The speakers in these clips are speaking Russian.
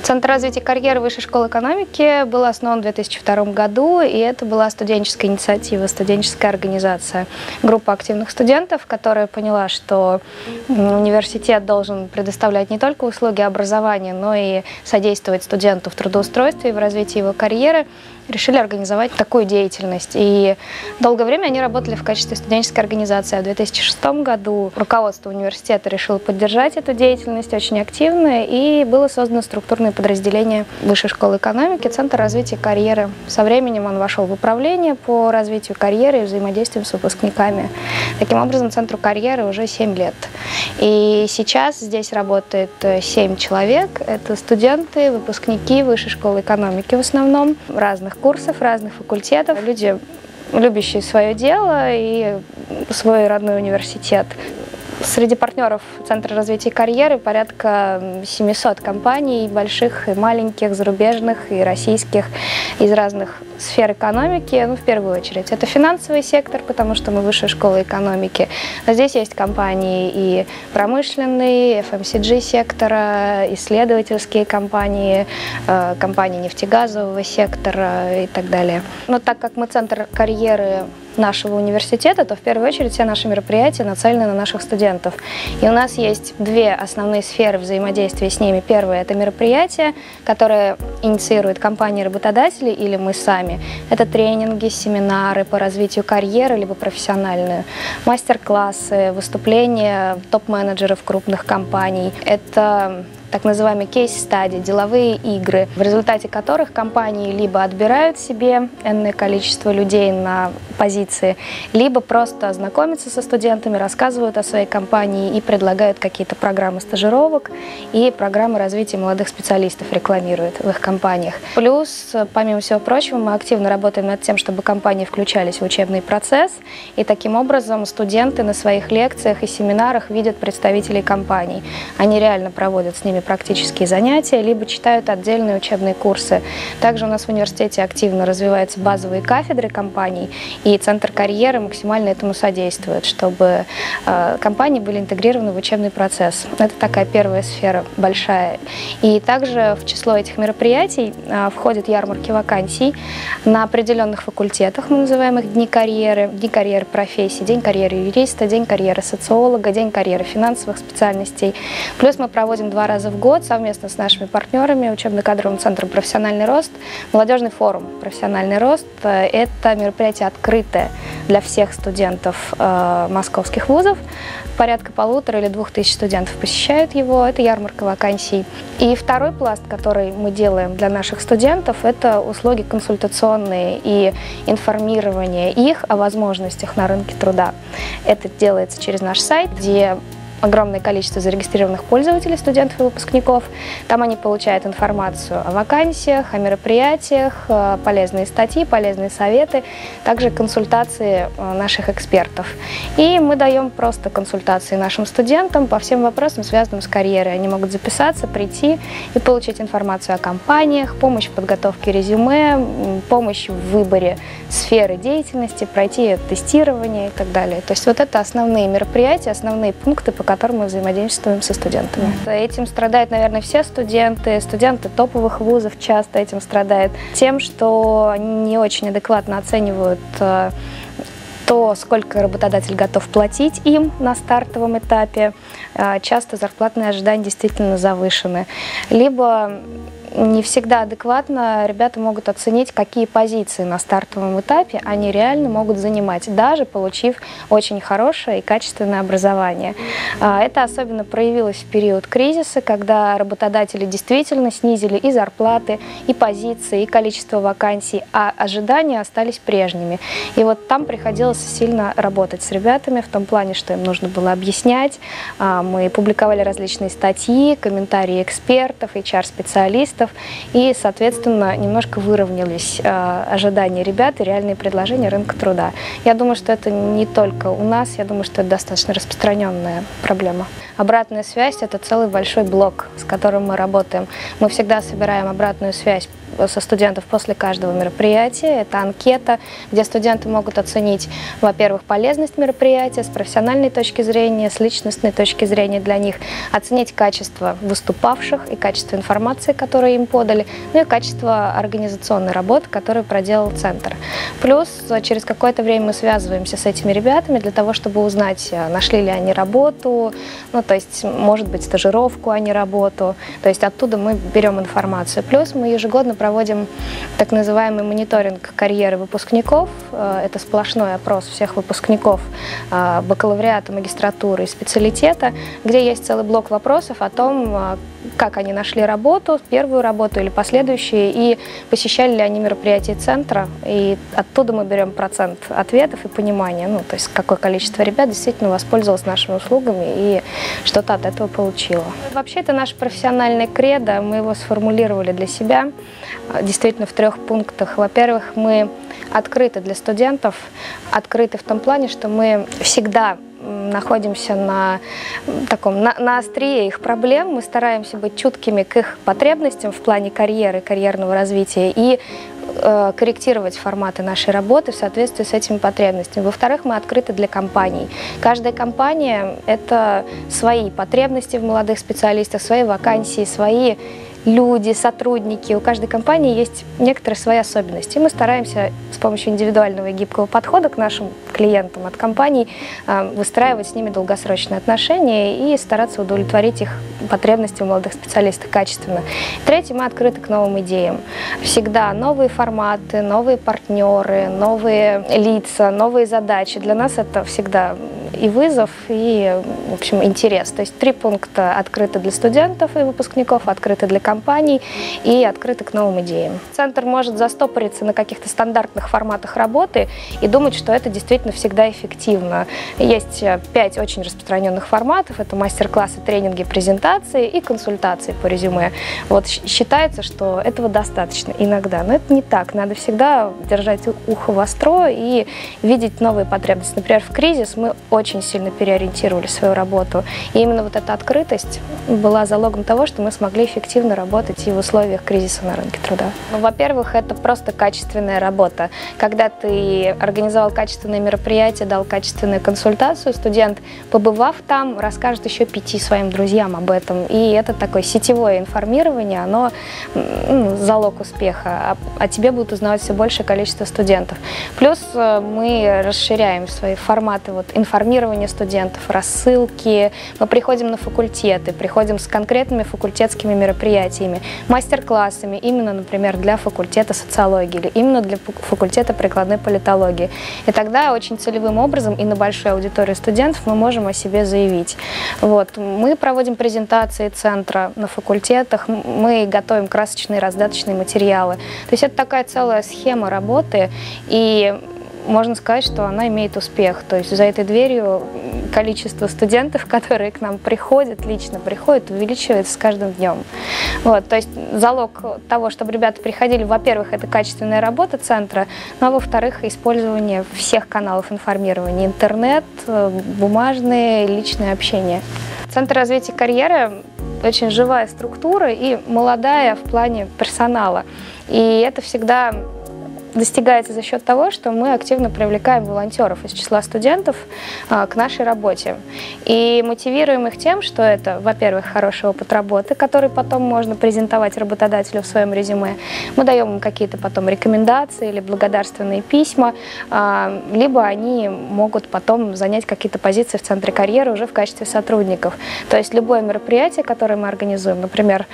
Центр развития карьеры Высшей школы экономики был основан в 2002 году, и это была студенческая инициатива, студенческая организация. Группа активных студентов, которая поняла, что университет должен предоставлять не только услуги образования, но и содействовать студенту в трудоустройстве и в развитии его карьеры, решили организовать такую деятельность. И долгое время они работали в качестве студенческой организации. А в 2006 году руководство университета решило поддержать эту деятельность очень активно, и было создано структурное подразделение Высшей школы экономики, Центр развития карьеры. Со временем он вошел в управление по развитию карьеры и взаимодействию с выпускниками. Таким образом, Центру карьеры уже 7 лет. И сейчас здесь работает 7 человек. Это студенты, выпускники Высшей школы экономики в основном, разных курсов, разных факультетов. Люди, любящие свое дело и свой родной университет. Среди партнеров Центра развития карьеры порядка 700 компаний, больших и маленьких, зарубежных и российских, из разных сфер экономики, в первую очередь. Это финансовый сектор, потому что мы Высшая школа экономики. Но здесь есть компании и промышленные, FMCG сектора, исследовательские компании, компании нефтегазового сектора и так далее. Но так как мы Центр карьеры нашего университета, то в первую очередь все наши мероприятия нацелены на наших студентов. И у нас есть две основные сферы взаимодействия с ними. Первое – это мероприятия, которые инициирует компании-работодатели или мы сами. Это тренинги, семинары по развитию карьеры, либо профессиональную, мастер-классы, выступления топ-менеджеров крупных компаний. Это так называемые кейс-стади, деловые игры, в результате которых компании либо отбирают себе энное количество людей на позиции, либо просто знакомятся со студентами, рассказывают о своей компании и предлагают какие-то программы стажировок и программы развития молодых специалистов, рекламируют в их компаниях. Плюс, помимо всего прочего, мы активно работаем над тем, чтобы компании включались в учебный процесс, и таким образом студенты на своих лекциях и семинарах видят представителей компаний. Они реально проводят с ними практические занятия, либо читают отдельные учебные курсы. Также у нас в университете активно развиваются базовые кафедры компаний, и Центр карьеры максимально этому содействует, чтобы компании были интегрированы в учебный процесс. Это такая первая сфера большая. И также в число этих мероприятий входят ярмарки вакансий на определенных факультетах, мы называем их дни карьеры профессий, день карьеры юриста, день карьеры социолога, день карьеры финансовых специальностей. Плюс мы проводим 2 раза в год совместно с нашими партнерами, учебно-кадровым центром «Профессиональный рост», молодежный форум «Профессиональный рост». Это мероприятие открытое для всех студентов московских вузов. Порядка 1500 или 2000 студентов посещают его. Это ярмарка вакансий. И второй пласт, который мы делаем для наших студентов, это услуги консультационные и информирование их о возможностях на рынке труда. Это делается через наш сайт, где огромное количество зарегистрированных пользователей, студентов и выпускников. Там они получают информацию о вакансиях, о мероприятиях, полезные статьи, полезные советы, также консультации наших экспертов. И мы даем просто консультации нашим студентам по всем вопросам, связанным с карьерой. Они могут записаться, прийти и получить информацию о компаниях, помощь в подготовке резюме, помощь в выборе сферы деятельности, пройти тестирование и так далее. То есть вот это основные мероприятия, основные пункты, по которым мы взаимодействуем со студентами. Этим страдают, наверное, все студенты. Студенты топовых вузов часто этим страдают. Тем, что они не очень адекватно оценивают то, сколько работодатель готов платить им на стартовом этапе. Часто зарплатные ожидания действительно завышены. Либо не всегда адекватно ребята могут оценить, какие позиции на стартовом этапе они реально могут занимать, даже получив очень хорошее и качественное образование. Это особенно проявилось в период кризиса, когда работодатели действительно снизили и зарплаты, и позиции, и количество вакансий, а ожидания остались прежними. И вот там приходилось сильно работать с ребятами в том плане, что им нужно было объяснять. Мы публиковали различные статьи, комментарии экспертов, HR-специалистов, и, соответственно, немножко выровнялись ожидания ребят и реальные предложения рынка труда. Я думаю, что это не только у нас, я думаю, что это достаточно распространенная проблема. Обратная связь – это целый большой блок, с которым мы работаем. Мы всегда собираем обратную связь со студентов после каждого мероприятия. Это анкета, где студенты могут оценить, во-первых, полезность мероприятия с профессиональной точки зрения, с личностной точки зрения для них, оценить качество выступавших и качество информации, которую им подали, ну и качество организационной работы, которую проделал центр. Плюс через какое-то время мы связываемся с этими ребятами для того, чтобы узнать, нашли ли они работу, ну то есть, может быть, стажировку, а не работу. То есть оттуда мы берем информацию. Плюс мы ежегодно проводим так называемый мониторинг карьеры выпускников. Это сплошной опрос всех выпускников бакалавриата, магистратуры и специалитета, где есть целый блок вопросов о том, как они нашли работу, первую работу или последующие, и посещали ли они мероприятия центра. И оттуда мы берем процент ответов и понимания, ну, то есть какое количество ребят действительно воспользовалось нашими услугами и что-то от этого получило. Вообще это наше профессиональное кредо, мы его сформулировали для себя действительно в 3 пунктах. Во-первых, мы открыты для студентов, открыты в том плане, что мы всегда находимся на острие их проблем, мы стараемся быть чуткими к их потребностям в плане карьеры, карьерного развития и корректировать форматы нашей работы в соответствии с этими потребностями. Во-вторых, мы открыты для компаний. Каждая компания – это свои потребности в молодых специалистах, свои вакансии, свои люди, сотрудники. У каждой компании есть некоторые свои особенности. И мы стараемся с помощью индивидуального и гибкого подхода к нашим клиентам от компаний выстраивать с ними долгосрочные отношения и стараться удовлетворить их потребности у молодых специалистов качественно. Третье, мы открыты к новым идеям. Всегда новые форматы, новые партнеры, новые лица, новые задачи. Для нас это всегда и вызов, и, в общем, интерес. То есть 3 пункта: открыты для студентов и выпускников, открыты для компаний и открыты к новым идеям. Центр может застопориться на каких-то стандартных форматах работы и думать, что это действительно всегда эффективно. Есть 5 очень распространенных форматов. Это мастер-классы, тренинги, презентации и консультации по резюме. Вот считается, что этого достаточно иногда, но это не так. Надо всегда держать ухо востро и видеть новые потребности. Например, в кризис мы очень сильно переориентировали свою работу. И именно вот эта открытость была залогом того, что мы смогли эффективно работать и в условиях кризиса на рынке труда. Ну, во-первых, это просто качественная работа. Когда ты организовал качественное мероприятие, дал качественную консультацию, студент, побывав там, расскажет еще 5 своим друзьям об этом. И это такое сетевое информирование, оно залог успеха. О тебе будут узнавать все большее количество студентов. Плюс мы расширяем свои форматы информирования студентов, рассылки. Мы приходим на факультеты, приходим с конкретными факультетскими мероприятиями, мастер-классами, именно, например, для факультета социологии или именно для факультета прикладной политологии. И тогда очень целевым образом и на большой аудитории студентов мы можем о себе заявить. Вот. Мы проводим презентации центра на факультетах, мы готовим красочные раздаточные материалы. То есть это такая целая схема работы, и можно сказать, что она имеет успех. То есть за этой дверью количество студентов, которые к нам приходят, лично приходят, увеличивается с каждым днем. Вот, то есть залог того, чтобы ребята приходили, во-первых, это качественная работа центра, ну а во-вторых, использование всех каналов информирования. Интернет, бумажные, личное общение. Центр развития карьеры очень живая структура и молодая в плане персонала. И это всегда достигается за счет того, что мы активно привлекаем волонтеров из числа студентов к нашей работе. И мотивируем их тем, что это, во-первых, хороший опыт работы, который потом можно презентовать работодателю в своем резюме. Мы даем им какие-то потом рекомендации или благодарственные письма, либо они могут потом занять какие-то позиции в центре карьеры уже в качестве сотрудников. То есть любое мероприятие, которое мы организуем, например,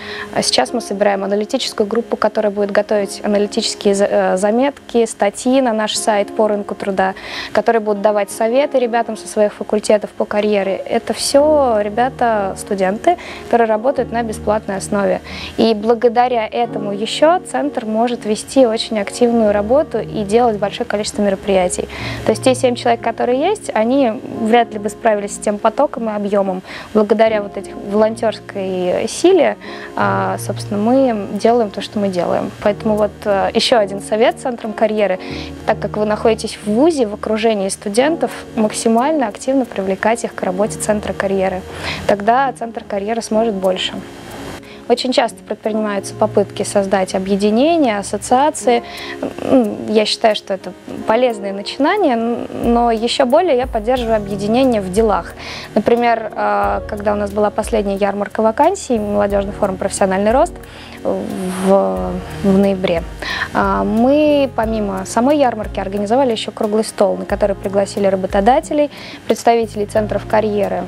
сейчас мы собираем аналитическую группу, которая будет готовить аналитические заметки, статьи на наш сайт по рынку труда, которые будут давать советы ребятам со своих факультетов по карьере. Это все ребята, студенты, которые работают на бесплатной основе. И благодаря этому еще центр может вести очень активную работу и делать большое количество мероприятий. То есть те 7 человек, которые есть, они вряд ли бы справились с тем потоком и объемом. Благодаря вот этой волонтерской силе, собственно, мы делаем то, что мы делаем. Поэтому вот еще один совет центрам карьеры. Так как вы находитесь в вузе, в окружении студентов, максимально активно привлекать их к работе центра карьеры. Тогда центр карьеры сможет больше. очень часто предпринимаются попытки создать объединения, ассоциации. Я считаю, что это полезные начинания, но еще более я поддерживаю объединения в делах. Например, когда у нас была последняя ярмарка вакансий, молодежный форум «Профессиональный рост» в ноябре, мы помимо самой ярмарки организовали еще круглый стол, на который пригласили работодателей, представителей центров карьеры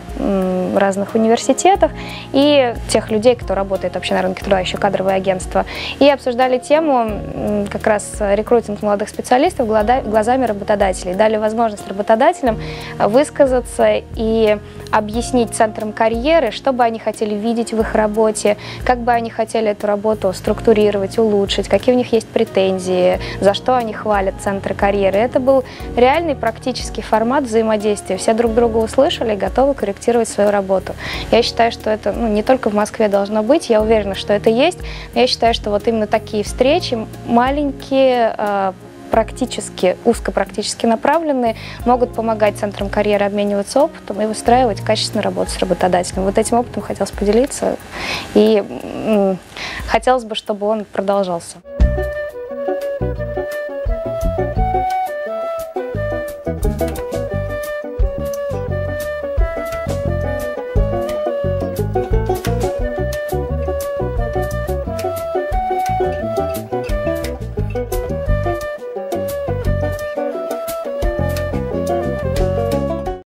разных университетов и тех людей, кто работает вообще на рынке труда, еще кадровые агентства, и обсуждали тему как раз рекрутинг молодых специалистов глазами работодателей. Дали возможность работодателям высказаться и объяснить центрам карьеры, что бы они хотели видеть в их работе, как бы они хотели эту работу структурировать, улучшить, какие у них есть претензии, за что они хвалят центры карьеры. Это был реальный практический формат взаимодействия. Все друг друга услышали и готовы корректировать свою работу. Я считаю, что это не только в Москве должно быть, я уверена, что это есть. Но я считаю, что вот именно такие встречи, маленькие, практически, узкопрактически направленные, могут помогать центрам карьеры обмениваться опытом и выстраивать качественную работу с работодателем. Вот этим опытом хотелось поделиться, и хотелось бы, чтобы он продолжался.